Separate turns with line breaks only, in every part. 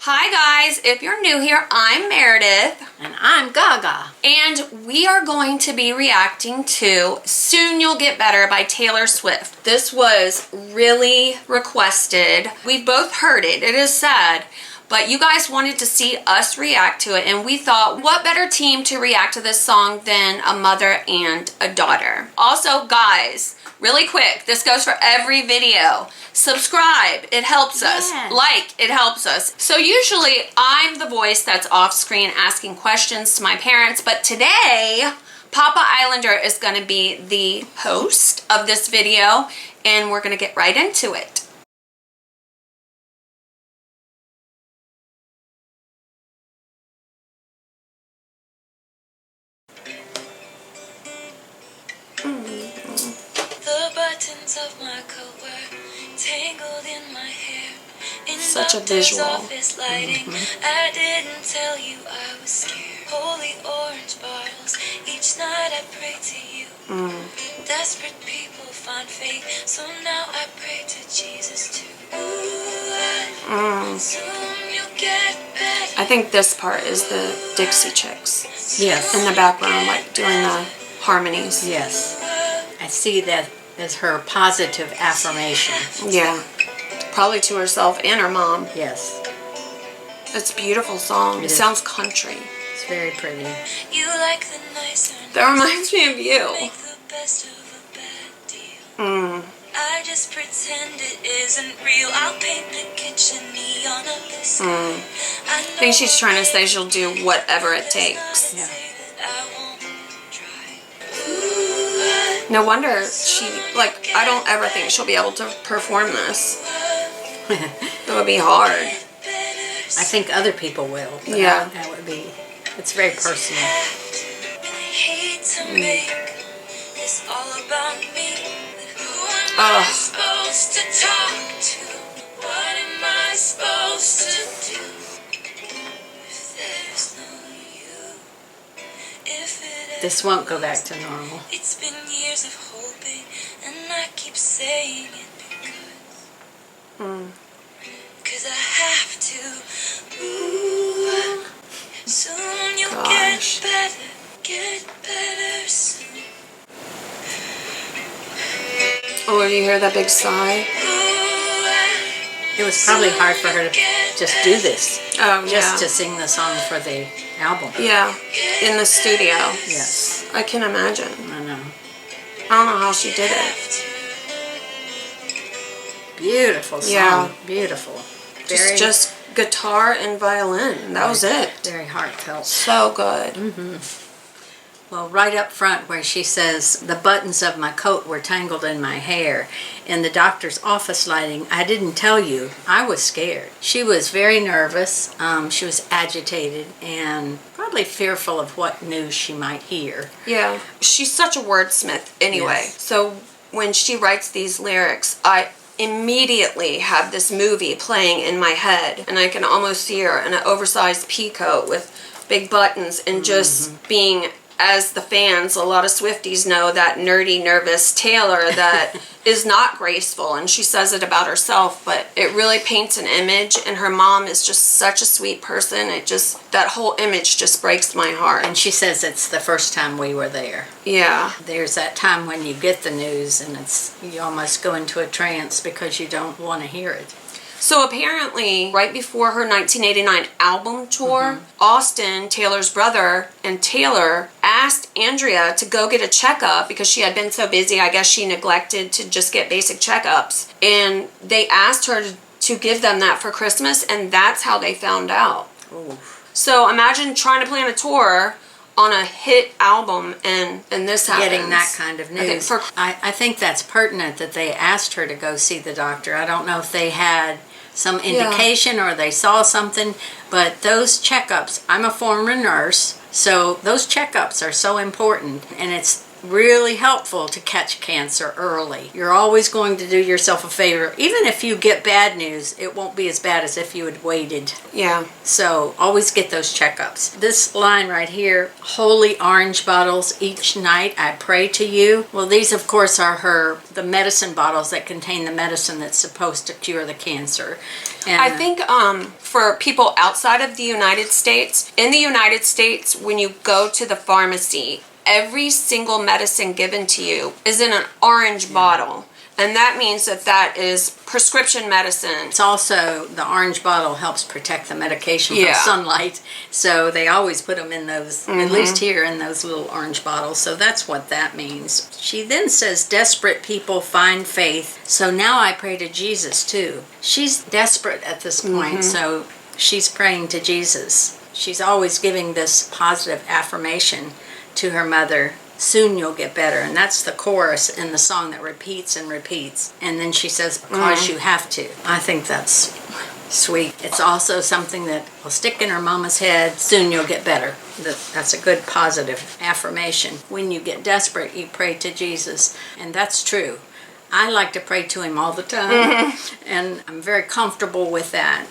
Hi guys, if you're new here, I'm Meredith.
And I'm Gaga.
And we are going to be reacting to Soon You'll Get Better by Taylor Swift. This was really requested. We've both heard it. It is sad. But you guys wanted to see us react to it, and we thought, what better team to react to this song than a mother and a daughter? Also, guys, really quick, this goes for every video. Subscribe, it helps us. Like, it helps us. So usually, I'm the voice that's off screen asking questions to my parents, but today, Papa Islander is going to be the host of this video, and we're going to get right into it.
The buttons of my coat were tangled in my hair. In
Such a
doctor's
visual.
office lighting, I didn't tell you I was scared. Holy orange bottles, each night I pray to you. Desperate people find faith, so now I pray to Jesus too. Soon you'll get better.
I think this part is the Dixie Chicks.
Yes.
In the background, like doing the harmonies.
Yes. I see that as her positive affirmation.
Yeah. Probably to herself and her mom.
Yes.
It's a beautiful song. It sounds country.
It's very pretty.
You like the nicer.
That reminds me of you.
Make the best of a bad deal. I just pretend it isn't real. I'll paint the kitchen neon up the sky.
I think she's trying to say she'll do whatever it takes.
Yeah.
No wonder she, like, I don't ever think she'll be able to perform this. It would be hard.
I think other people will. But
Yeah.
That would be, it's very personal.
I hate to make this all about me. But who am I supposed to talk to? What am I supposed to do? If there's no you, if it
This won't go back to normal.
It's been years of hoping, and I keep saying it because I have to. Ooh, soon you'll
Gosh.
get better soon.
Oh, you hear that big sigh?
It was probably hard for her to just do this.
Oh,
Just to sing the song for the album.
Yeah, in the studio.
Yes.
I can imagine.
I know.
I don't know how she did it.
Beautiful song.
Yeah.
Beautiful. Very,
Just guitar and violin. That was it.
very heartfelt.
So good.
Well, right up front where she says, the buttons of my coat were tangled in my hair. In the doctor's office lighting, I didn't tell you, I was scared. She was very nervous. She was agitated and probably fearful of what news she might hear.
Yeah. She's such a wordsmith anyway.
Yes.
So when she writes these lyrics, I immediately have this movie playing in my head, and I can almost see her in an oversized pea coat with big buttons and just being, as the fans, a lot of Swifties know, that nerdy, nervous Taylor that is not graceful, and she says it about herself, but it really paints an image, and her mom is just such a sweet person. It just, that whole image just breaks my heart.
And she says it's the first time we were there.
Yeah.
There's that time when you get the news and you almost go into a trance because you don't want to hear it.
So apparently, right before her 1989 album tour, Austin, Taylor's brother, and Taylor asked Andrea to go get a checkup because she had been so busy. I guess she neglected to just get basic checkups. And they asked her to give them that for Christmas, and that's how they found out.
Ooh.
So imagine trying to plan a tour on a hit album and this happens.
Getting that kind of news. I think that's pertinent that they asked her to go see the doctor. I don't know if they had some indication or they saw something, but those checkups, I'm a former nurse, so those checkups are so important, and it's really helpful to catch cancer early. You're always going to do yourself a favor. Even if you get bad news, it won't be as bad as if you had waited.
Yeah.
So always get those checkups. This line right here, holy orange bottles, each night I pray to you. Well, these of course are the medicine bottles that contain the medicine that's supposed to cure the cancer. And
I think for people outside of the United States, in the United States, when you go to the pharmacy, every single medicine given to you is in an orange bottle. And that means that is prescription medicine.
It's also, the orange bottle helps protect the medication from sunlight. So they always put them in those, at least here, in those little orange bottles. So that's what that means. She then says, desperate people find faith. So now I pray to Jesus too. She's desperate at this point, so she's praying to Jesus. She's always giving this positive affirmation to her mother. Soon you'll get better. And that's the chorus in the song that repeats and repeats. And then she says, because you have to. I think that's sweet. It's also something that will stick in her mama's head. Soon you'll get better. That's a good positive affirmation. When you get desperate, you pray to Jesus. And that's true. I like to pray to him all the time. And I'm very comfortable with that.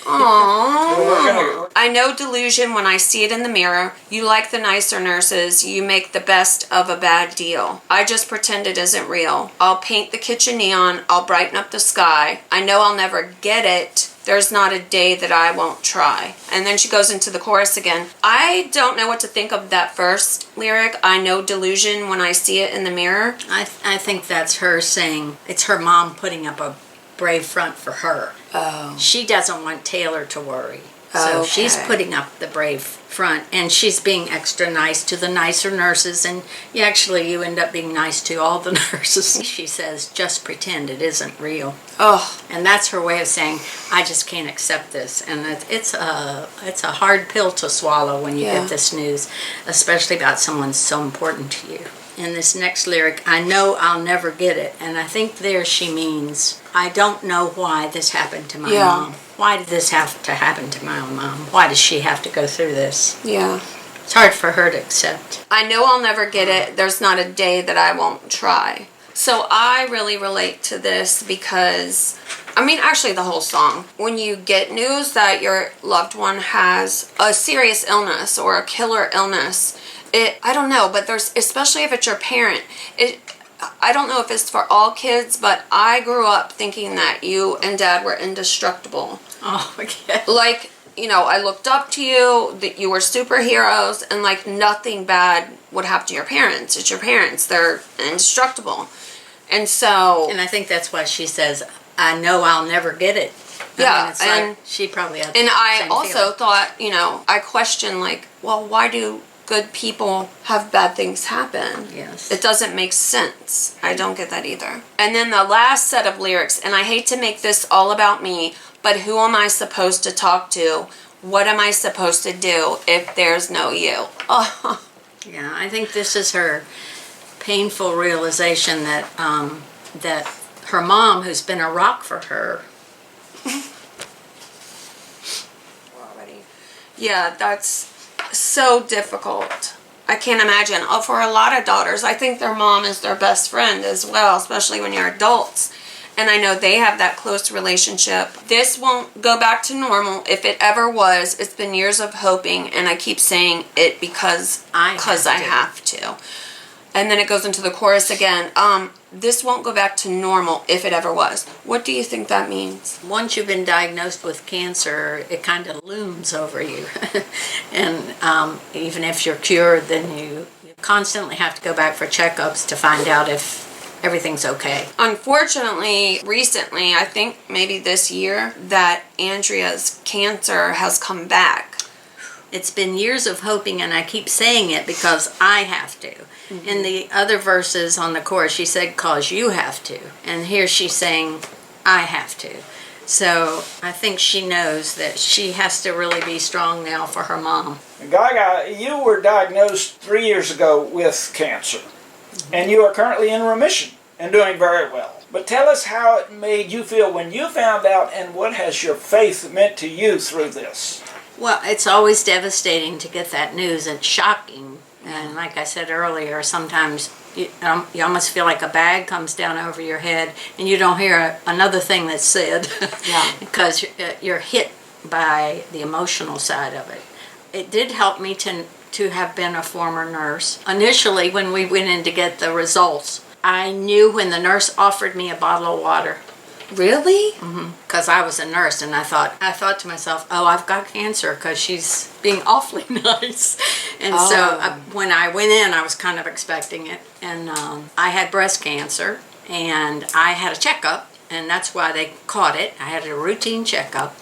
Aww. I know delusion when I see it in the mirror. You like the nicer nurses. You make the best of a bad deal. I just pretend it isn't real. I'll paint the kitchen neon. I'll brighten up the sky. I know I'll never get it. There's not a day that I won't try. And then she goes into the chorus again. I don't know what to think of that first lyric. I know delusion when I see it in the mirror.
I think that's her saying, it's her mom putting up a brave front for her.
Oh.
She doesn't want Taylor to worry. So she's putting up the brave front, and she's being extra nice to the nicer nurses, and you end up being nice to all the nurses. She says, just pretend it isn't real.
Oh.
And that's her way of saying, I just can't accept this. And it's a hard pill to swallow when you get this news, especially about someone so important to you. In this next lyric, I know I'll never get it. And I think there she means, I don't know why this happened to my mom. Why did this have to happen to my own mom? Why does she have to go through this?
Yeah.
It's hard for her to accept.
I know I'll never get it. There's not a day that I won't try. So I really relate to this because, actually the whole song. When you get news that your loved one has a serious illness or a killer illness, I don't know, but there's, especially if it's your parent, I don't know if it's for all kids, but I grew up thinking that you and Dad were indestructible.
Oh, okay.
Like, I looked up to you, that you were superheroes, and like nothing bad would happen to your parents. It's your parents. They're indestructible. And so...
And I think that's why she says, I know I'll never get it. Like she probably had
and I
same
also
feeling.
thought, I questioned, like, well, why do good people have bad things happen?
Yes.
It doesn't make sense. I don't get that either. And then the last set of lyrics, and I hate to make this all about me, but who am I supposed to talk to? What am I supposed to do if there's no you? Oh.
Yeah, I think this is her painful realization that that her mom, who's been a rock for her.
Yeah, that's so difficult. I can't imagine. For a lot of daughters, I think their mom is their best friend as well, especially when you're adults. And I know they have that close relationship. This won't go back to normal. If it ever was, it's been years of hoping, and I keep saying it because I have to. And then it goes into the chorus again. This won't go back to normal if it ever was. What do you think that means?
Once you've been diagnosed with cancer, it kind of looms over you. And even if you're cured, then you constantly have to go back for checkups to find out if everything's okay.
Unfortunately, recently, I think maybe this year, that Andrea's cancer has come back.
It's been years of hoping, and I keep saying it because I have to. Mm-hmm. In the other verses on the chorus, she said, cause you have to. And here she's saying, I have to. So I think she knows that she has to really be strong now for her mom.
Gaga, you were diagnosed 3 years ago with cancer. Mm-hmm. And you are currently in remission and doing very well. But tell us how it made you feel when you found out, and what has your faith meant to you through this?
Well, it's always devastating to get that news, and shocking And like I said earlier, sometimes you almost feel like a bag comes down over your head and you don't hear another thing that's said.
Yeah.
Because you're hit by the emotional side of it. It did help me to have been a former nurse. Initially, when we went in to get the results, I knew when the nurse offered me a bottle of water.
Really?
Because I was a nurse, and I thought to myself, oh, I've got cancer, because she's being awfully nice. And so when I went in, I was kind of expecting it. And I had breast cancer, and I had a checkup, and that's why they caught it. I had a routine checkup,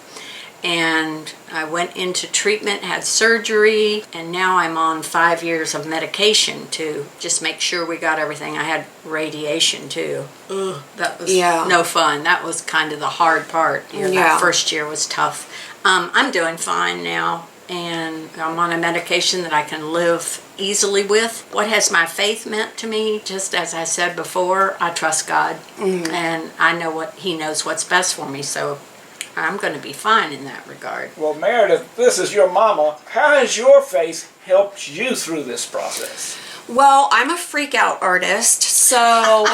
and I went into treatment, had surgery, and now I'm on 5 years of medication to just make sure we got everything. I had radiation too. Ugh, that was no fun. That was kind of the hard part. That first year was tough. I'm doing fine now, and I'm on a medication that I can live easily with. What has my faith meant to me? Just as I said before, I trust God, and I know He knows what's best for me, so I'm going to be fine in that regard.
Well, Meredith, this is your mama. How has your faith helped you through this process?
Well, I'm a freak out artist, so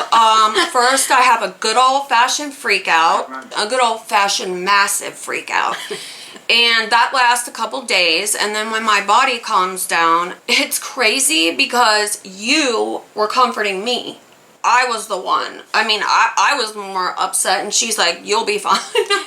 first I have a good old-fashioned freak out, a good old-fashioned massive freak out, and that lasts a couple days, and then when my body calms down, it's crazy because you were comforting me. I was the one. I mean, I was more upset, and she's like, you'll be fine.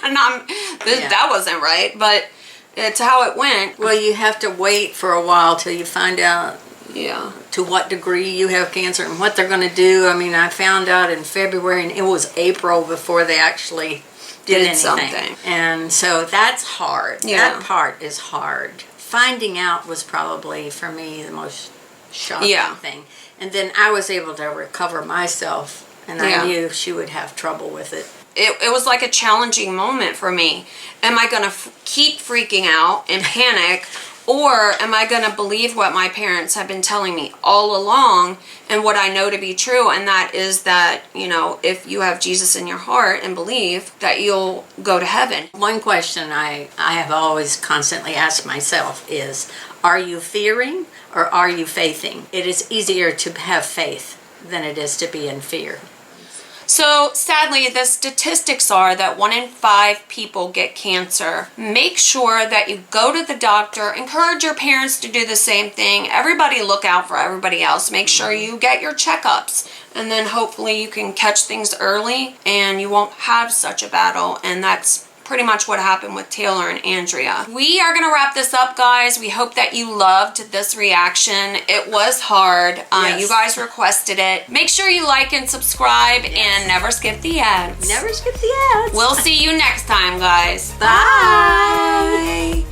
And that wasn't right, but it's how it went.
Well, you have to wait for a while till you find out to what degree you have cancer and what they're going to do. I mean, I found out in February, and it was April before they actually did anything. Something. And so that's hard.
Yeah.
That part is hard. Finding out was probably, for me, the most shocking thing. And then I was able to recover myself, and I knew she would have trouble with it.
It was like a challenging moment for me. Am I going to keep freaking out and panic, or am I going to believe what my parents have been telling me all along and what I know to be true? And that is that, if you have Jesus in your heart and believe, that you'll go to heaven.
One question I have always constantly asked myself is, are you fearing or are you faithing? It is easier to have faith than it is to be in fear.
So sadly, the statistics are that 1 in 5 people get cancer. Make sure that you go to the doctor. Encourage your parents to do the same thing. Everybody look out for everybody else. Make sure you get your checkups. And then hopefully you can catch things early and you won't have such a battle. And that's pretty much what happened with Taylor and Andrea. We are going to wrap this up, guys. We hope that you loved this reaction. It was hard. You guys requested it. Make sure you like and subscribe and never skip the ads.
Never skip the ads.
We'll see you next time, guys.
Bye.